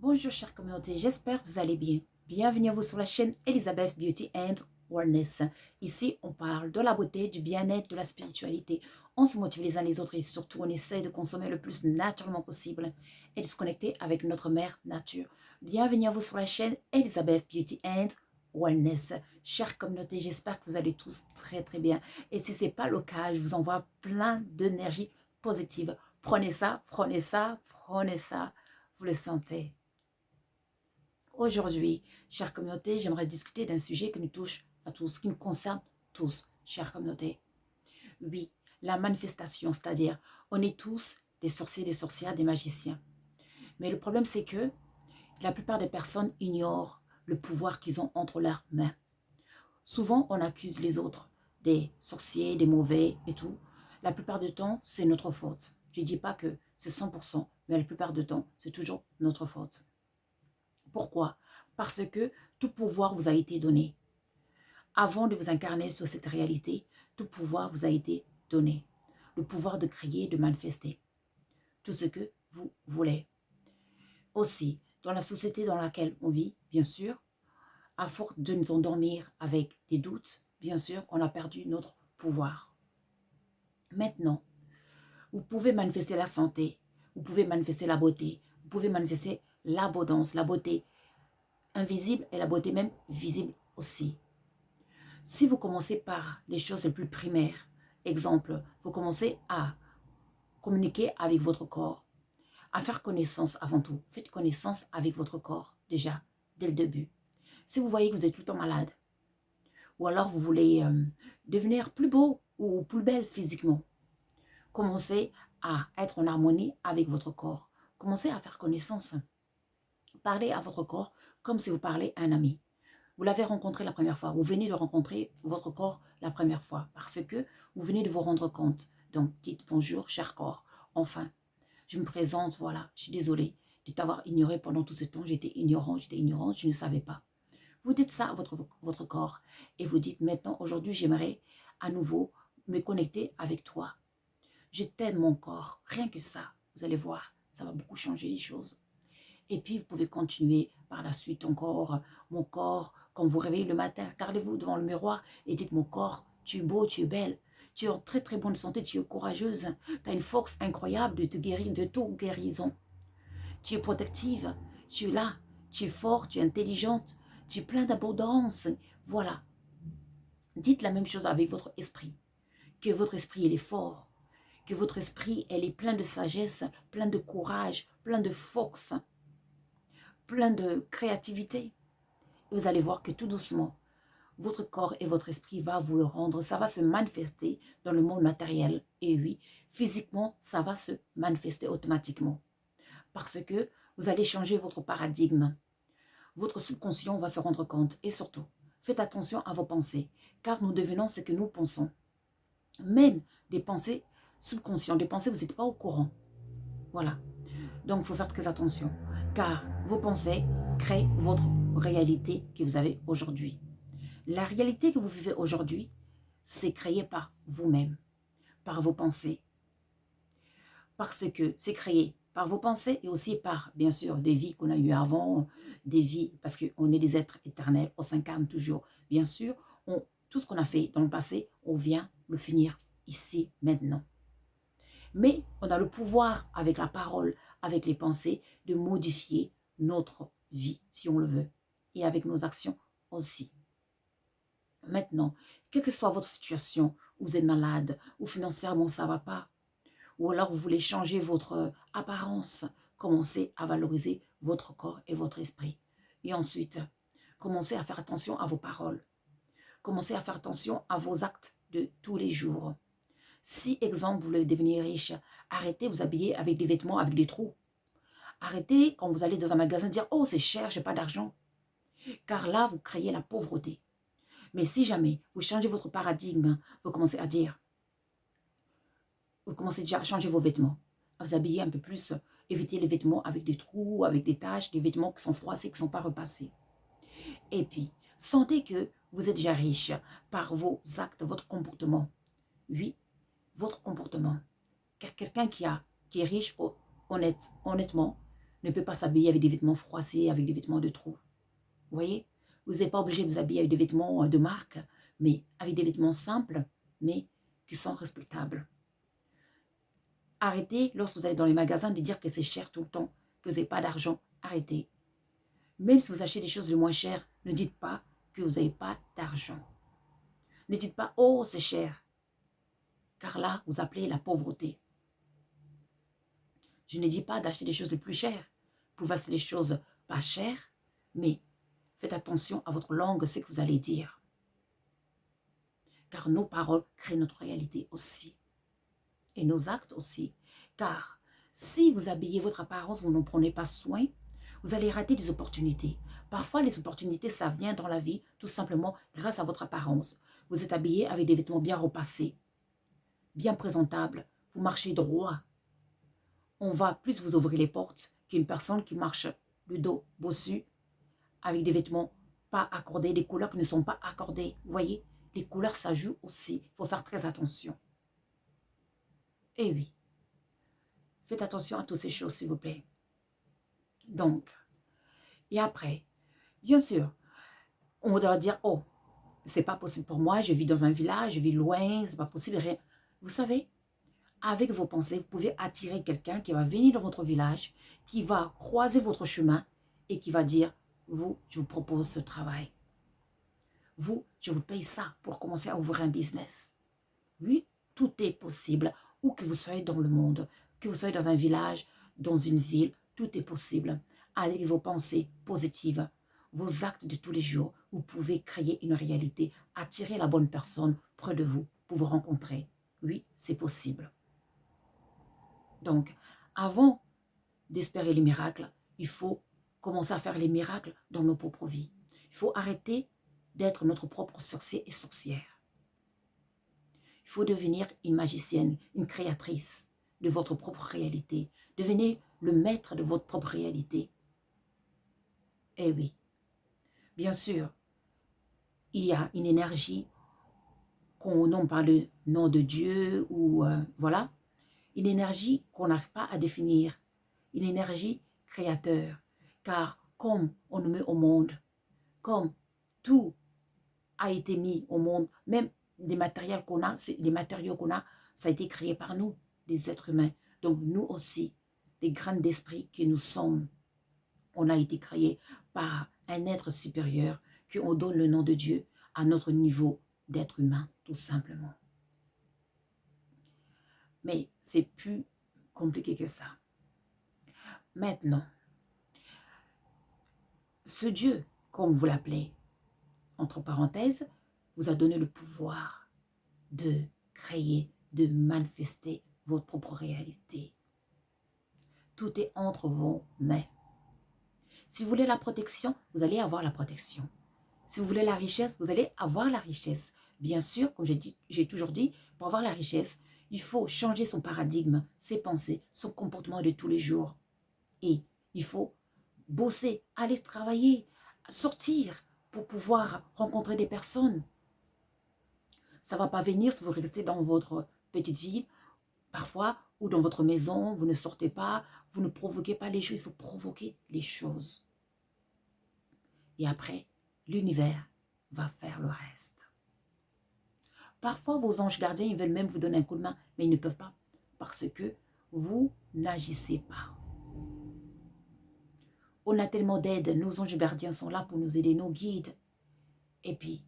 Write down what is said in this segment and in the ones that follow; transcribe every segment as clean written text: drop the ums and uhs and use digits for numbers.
Bonjour chère communauté, j'espère que vous allez bien. Bienvenue à vous sur la chaîne Elizabeth Beauty and Wellness. Ici, on parle de la beauté, du bien-être, de la spiritualité. On se motive les uns les autres et surtout, on essaie de consommer le plus naturellement possible et de se connecter avec notre mère nature. Bienvenue à vous sur la chaîne Elizabeth Beauty and Wellness. Chère communauté, j'espère que vous allez tous très très bien. Et si ce n'est pas le cas, je vous envoie plein d'énergie positive. Prenez ça, prenez ça, prenez ça. Vous le sentez. Aujourd'hui, chère communauté, j'aimerais discuter d'un sujet qui nous touche à tous, qui nous concerne tous, chère communauté. Oui, la manifestation, c'est-à-dire, on est tous des sorciers, des sorcières, des magiciens. Mais le problème, c'est que la plupart des personnes ignorent le pouvoir qu'ils ont entre leurs mains. Souvent, on accuse les autres des sorciers, des mauvais et tout. La plupart du temps, c'est notre faute. Je ne dis pas que c'est 100%, mais la plupart du temps, c'est toujours notre faute. Pourquoi? Parce que tout pouvoir vous a été donné. Avant de vous incarner sur cette réalité, tout pouvoir vous a été donné. Le pouvoir de créer, de manifester tout ce que vous voulez. Aussi, dans la société dans laquelle on vit, bien sûr, à force de nous endormir avec des doutes, bien sûr, on a perdu notre pouvoir. Maintenant, vous pouvez manifester la santé, vous pouvez manifester la beauté, vous pouvez manifester l'abondance, la beauté invisible et la beauté même visible aussi. Si vous commencez par les choses les plus primaires, exemple, vous commencez à communiquer avec votre corps, à faire connaissance avant tout. Faites connaissance avec votre corps déjà, dès le début. Si vous voyez que vous êtes tout le temps malade, ou alors vous voulez devenir plus beau ou plus belle physiquement, commencez à être en harmonie avec votre corps. Commencez à faire connaissance. Parlez à votre corps comme si vous parlez à un ami. Vous l'avez rencontré la première fois. Vous venez de rencontrer votre corps la première fois parce que vous venez de vous rendre compte. Donc, dites bonjour, cher corps. Enfin, je me présente, voilà. Je suis désolée de t'avoir ignoré pendant tout ce temps. J'étais ignorante, je ne savais pas. Vous dites ça à votre corps et vous dites maintenant, aujourd'hui, j'aimerais à nouveau me connecter avec toi. Je t'aime mon corps. Rien que ça, vous allez voir, ça va beaucoup changer les choses. Et puis, vous pouvez continuer par la suite encore. Mon corps, quand vous réveillez le matin, regardez-vous devant le miroir et dites, mon corps, tu es beau, tu es belle. Tu es en très très bonne santé, tu es courageuse. Tu as une force incroyable de te guérir de toute guérison. Tu es protective, tu es là, tu es forte, tu es intelligente, tu es plein d'abondance. Voilà. Dites la même chose avec votre esprit. Que votre esprit, il est fort. Que votre esprit, elle est plein de sagesse, plein de courage, plein de force, plein de créativité. Et vous allez voir que tout doucement, votre corps et votre esprit va vous le rendre. Ça va se manifester dans le monde matériel. Et oui, physiquement, ça va se manifester automatiquement. Parce que vous allez changer votre paradigme. Votre subconscient va se rendre compte. Et surtout, faites attention à vos pensées. Car nous devenons ce que nous pensons. Même des pensées subconscientes, des pensées, vous n'êtes pas au courant. Voilà. Donc, il faut faire très attention. Car vos pensées créent votre réalité que vous avez aujourd'hui. La réalité que vous vivez aujourd'hui, c'est créé par vous-même, par vos pensées. Parce que c'est créé par vos pensées et aussi par, bien sûr, des vies qu'on a eues avant, des vies, parce qu'on est des êtres éternels, on s'incarne toujours. Bien sûr, tout ce qu'on a fait dans le passé, on vient le finir ici, maintenant. Mais on a le pouvoir, avec la parole, avec les pensées, de modifier notre vie, si on le veut, et avec nos actions aussi. Maintenant, quelle que soit votre situation, vous êtes malade, ou financièrement ça ne va pas, ou alors vous voulez changer votre apparence, commencez à valoriser votre corps et votre esprit. Et ensuite, commencez à faire attention à vos paroles. Commencez à faire attention à vos actes de tous les jours. Si, exemple, vous voulez devenir riche, arrêtez de vous habiller avec des vêtements avec des trous. Arrêtez, quand vous allez dans un magasin, de dire « Oh, c'est cher, je n'ai pas d'argent ». Car là, vous créez la pauvreté. Mais si jamais vous changez votre paradigme, vous commencez à dire, vous commencez déjà à changer vos vêtements, à vous habiller un peu plus, éviter les vêtements avec des trous, avec des taches, des vêtements qui sont froissés, qui ne sont pas repassés. Et puis, sentez que vous êtes déjà riche par vos actes, votre comportement. Oui, votre comportement. Car quelqu'un qui est riche honnêtement, ne peut pas s'habiller avec des vêtements froissés, avec des vêtements de trous. Vous voyez? Vous n'êtes pas obligé de vous habiller avec des vêtements de marque, mais avec des vêtements simples, mais qui sont respectables. Arrêtez, lorsque vous allez dans les magasins, de dire que c'est cher tout le temps, que vous n'avez pas d'argent. Arrêtez. Même si vous achetez des choses les moins chères, ne dites pas que vous n'avez pas d'argent. Ne dites pas, oh, c'est cher. Car là, vous appelez la pauvreté. Je ne dis pas d'acheter des choses les plus chères. Vous pouvez acheter des choses pas chères, mais faites attention à votre langue, ce que vous allez dire. Car nos paroles créent notre réalité aussi. Et nos actes aussi. Car si vous habillez votre apparence, vous n'en prenez pas soin, vous allez rater des opportunités. Parfois, les opportunités, ça vient dans la vie tout simplement grâce à votre apparence. Vous êtes habillé avec des vêtements bien repassés, bien présentables, vous marchez droit. On va plus vous ouvrir les portes qu'une personne qui marche le dos bossu avec des vêtements pas accordés, des couleurs qui ne sont pas accordées. Vous voyez, les couleurs, ça joue aussi. Il faut faire très attention. Eh oui, faites attention à toutes ces choses, s'il vous plaît. Donc, et après, bien sûr, on doit dire, oh, c'est pas possible pour moi, je vis dans un village, je vis loin, c'est pas possible, rien. Vous savez, avec vos pensées, vous pouvez attirer quelqu'un qui va venir dans votre village, qui va croiser votre chemin et qui va dire, vous, je vous propose ce travail. Vous, je vous paye ça pour commencer à ouvrir un business. Oui, tout est possible, où que vous soyez dans le monde, que vous soyez dans un village, dans une ville, tout est possible. Avec vos pensées positives, vos actes de tous les jours, vous pouvez créer une réalité, attirer la bonne personne près de vous pour vous rencontrer. Oui, c'est possible. Donc, avant d'espérer les miracles, il faut commencer à faire les miracles dans nos propres vies. Il faut arrêter d'être notre propre sorcier et sorcière. Il faut devenir une magicienne, une créatrice de votre propre réalité. Devenez le maître de votre propre réalité. Eh oui, bien sûr, il y a une énergie qu'on nomme par le nom de Dieu ou voilà, une énergie qu'on n'arrive pas à définir, une énergie créateur. Car comme on nous met au monde, comme tout a été mis au monde, même les matériaux qu'on a, ça a été créé par nous, les êtres humains. Donc nous aussi, les grains d'esprit que nous sommes, on a été créés par un être supérieur, qu'on donne le nom de Dieu à notre niveau d'être humain, tout simplement. Mais c'est plus compliqué que ça. Maintenant, ce Dieu, comme vous l'appelez, entre parenthèses, vous a donné le pouvoir de créer, de manifester votre propre réalité. Tout est entre vos mains. Si vous voulez la protection, vous allez avoir la protection. Si vous voulez la richesse, vous allez avoir la richesse. Bien sûr, comme j'ai toujours dit, pour avoir la richesse, il faut changer son paradigme, ses pensées, son comportement de tous les jours. Et il faut bosser, aller travailler, sortir pour pouvoir rencontrer des personnes. Ça ne va pas venir si vous restez dans votre petite ville, parfois, ou dans votre maison, vous ne sortez pas, vous ne provoquez pas les choses, il faut provoquer les choses. Et après, l'univers va faire le reste. Parfois, vos anges gardiens, ils veulent même vous donner un coup de main, mais ils ne peuvent pas, parce que vous n'agissez pas. On a tellement d'aide, nos anges gardiens sont là pour nous aider, nos guides. Et puis,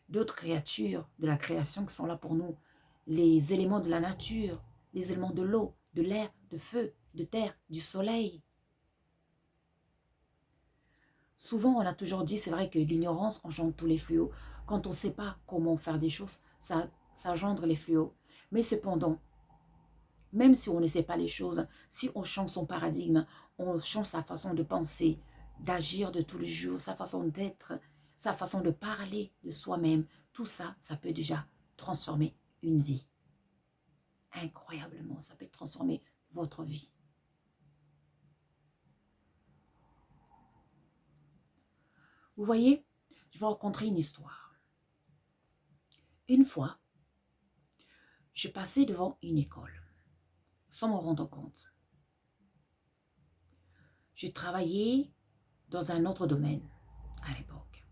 d'autres créatures de la création qui sont là pour nous, les éléments de la nature, les éléments de l'eau, de l'air, de feu, de terre, du soleil. Souvent, on a toujours dit, c'est vrai que l'ignorance engendre tous les fléaux. Quand on ne sait pas comment faire des choses, ça engendre les fléaux. Mais cependant, même si on ne sait pas les choses, si on change son paradigme, on change sa façon de penser, d'agir de tous les jours, sa façon d'être, sa façon de parler de soi-même, tout ça, ça peut déjà transformer une vie. Incroyablement, ça peut transformer votre vie. Vous voyez, je vais raconter une histoire. Une fois, je passais devant une école, sans me rendre compte. je travaillais dans un autre domaine à l'époque.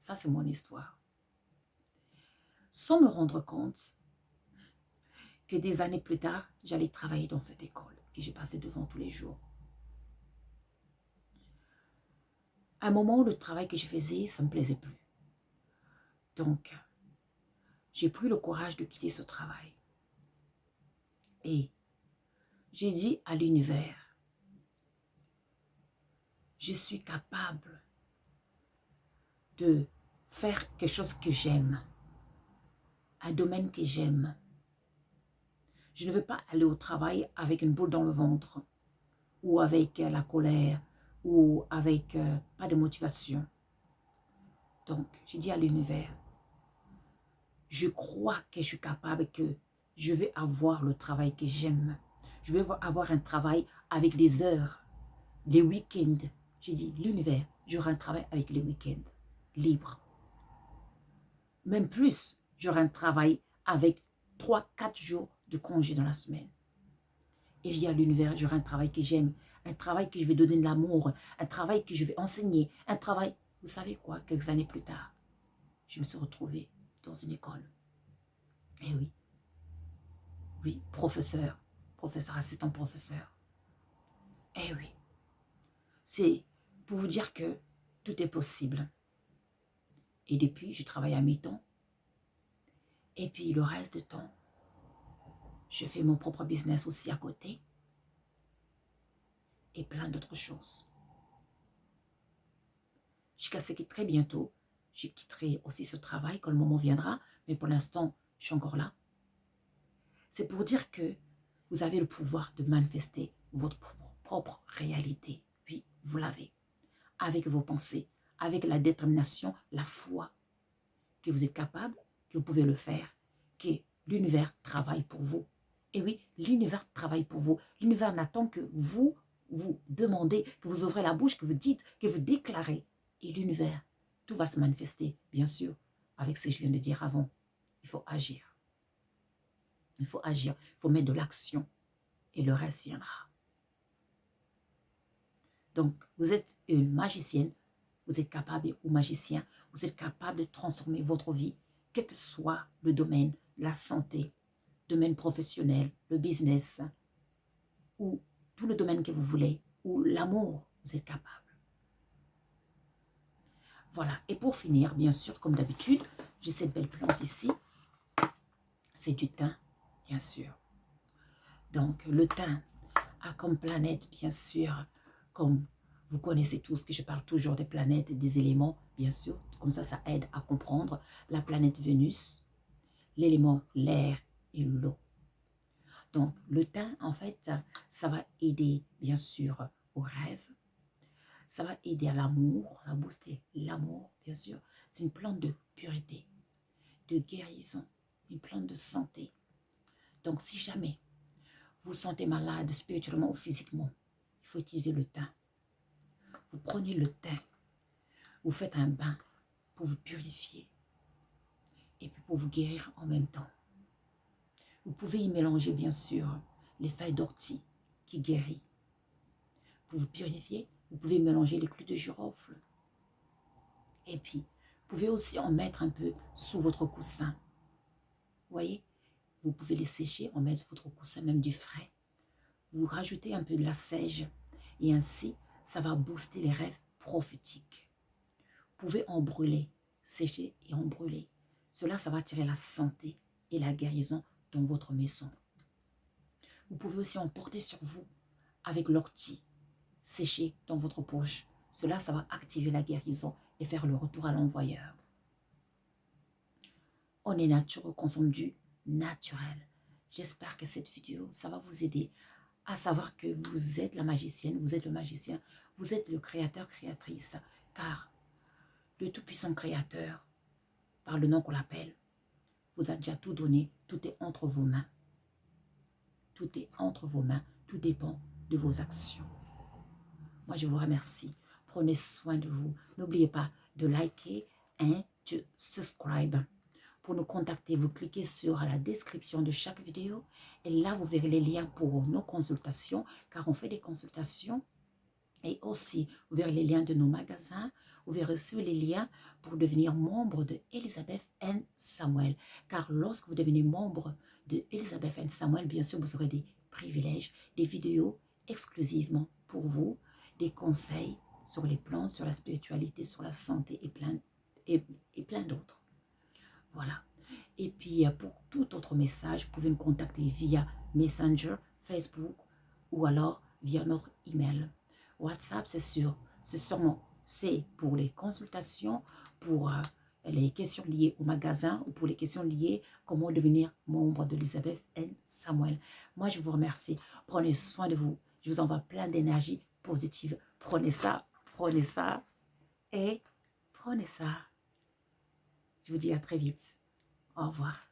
Ça, c'est mon histoire. Sans me rendre compte que des années plus tard, j'allais travailler dans cette école que j'ai passée devant tous les jours. À un moment, le travail que je faisais, ça ne me plaisait plus. Donc, j'ai pris le courage de quitter ce travail. Et j'ai dit à l'univers, je suis capable de faire quelque chose que j'aime, un domaine que j'aime. Je ne veux pas aller au travail avec une boule dans le ventre, ou avec la colère, ou avec pas de motivation. Donc, j'ai dit à l'univers, je crois que je suis capable, que je vais avoir le travail que j'aime. Je vais avoir un travail avec des heures, les week-ends. J'ai dit, l'univers, j'aurai un travail avec les week-ends, libre. Même plus, j'aurai un travail avec 3-4 jours de congé dans la semaine. Et je dis à l'univers, j'aurai un travail que j'aime, un travail que je vais donner de l'amour, un travail que je vais enseigner, un travail... Vous savez quoi, quelques années plus tard, je me suis retrouvée dans une école. Eh oui, oui, professeur assistant professeur. Eh oui, c'est pour vous dire que tout est possible. Et depuis, je travaille à mi-temps. Et puis le reste du temps, je fais mon propre business aussi à côté. Et plein d'autres choses. Jusqu'à ce que très bientôt, je quitterai aussi ce travail quand le moment viendra. Mais pour l'instant, je suis encore là. C'est pour dire que vous avez le pouvoir de manifester votre propre réalité. Oui, vous l'avez. Avec vos pensées, avec la détermination, la foi. Que vous êtes capable, que vous pouvez le faire. Que l'univers travaille pour vous. Et oui, l'univers travaille pour vous. L'univers n'attend que vous demandez, que vous ouvrez la bouche, que vous dites, que vous déclarez. Et l'univers, tout va se manifester, bien sûr, avec ce que je viens de dire avant. Il faut agir. Il faut agir, il faut mettre de l'action. Et le reste viendra. Donc, vous êtes une magicienne, vous êtes capable, ou magicien, vous êtes capable de transformer votre vie, quel que soit le domaine, la santé, domaine professionnel, le business, ou tout le domaine que vous voulez, ou l'amour, vous êtes capable. Voilà, et pour finir, bien sûr, comme d'habitude, j'ai cette belle plante ici. C'est du thym, bien sûr. Donc, le thym a comme planète, bien sûr, comme vous connaissez tous que je parle toujours des planètes et des éléments, bien sûr. Comme ça aide à comprendre la planète Vénus, l'élément l'air et l'eau. Donc, le thym, en fait, ça va aider, bien sûr, au rêve. Ça va aider à l'amour, ça va booster l'amour, bien sûr. C'est une plante de pureté, de guérison, une plante de santé. Donc, si jamais vous vous sentez malade spirituellement ou physiquement, il faut utiliser le thym. Vous prenez le thym, vous faites un bain pour vous purifier et puis pour vous guérir en même temps. Vous pouvez y mélanger, bien sûr, les feuilles d'ortie qui guérit. Pour vous purifier, vous pouvez mélanger les clous de girofle. Et puis, vous pouvez aussi en mettre un peu sous votre coussin. Vous voyez, vous pouvez les sécher, en mettre sur votre coussin, même du frais. Vous rajoutez un peu de la sèche et ainsi, ça va booster les rêves prophétiques. Vous pouvez en brûler, sécher et en brûler. Cela, ça va attirer la santé et la guérison dans votre maison. Vous pouvez aussi en porter sur vous avec l'ortie séchée dans votre poche. Cela, ça va activer la guérison et faire le retour à l'envoyeur. On est nature, on consomme du naturel. J'espère que cette vidéo, ça va vous aider à savoir que vous êtes la magicienne, vous êtes le magicien, vous êtes le créateur, créatrice, car le tout-puissant créateur, par le nom qu'on l'appelle, vous a déjà tout donné, tout est entre vos mains. Tout est entre vos mains, tout dépend de vos actions. Moi, je vous remercie. Prenez soin de vous. N'oubliez pas de liker et de subscribe Pour nous contacter, vous cliquez sur la description de chaque vidéo et là, vous verrez les liens pour nos consultations, car on fait des consultations. Et aussi, vous verrez les liens de nos magasins. Vous verrez aussi les liens pour devenir membre de Elizabeth and Samuel. Car lorsque vous devenez membre de Elizabeth and Samuel, bien sûr, vous aurez des privilèges, des vidéos exclusivement pour vous, des conseils sur les plantes, sur la spiritualité, sur la santé et plein d'autres. Voilà. Et puis, pour tout autre message, vous pouvez me contacter via Messenger, Facebook ou alors via notre email. WhatsApp, c'est pour les consultations, pour les questions liées au magasin ou pour les questions liées à comment devenir membre de Elizabeth and Samuel. Moi, je vous remercie. Prenez soin de vous. Je vous envoie plein d'énergie positive. Prenez ça et prenez ça. Je vous dis à très vite. Au revoir.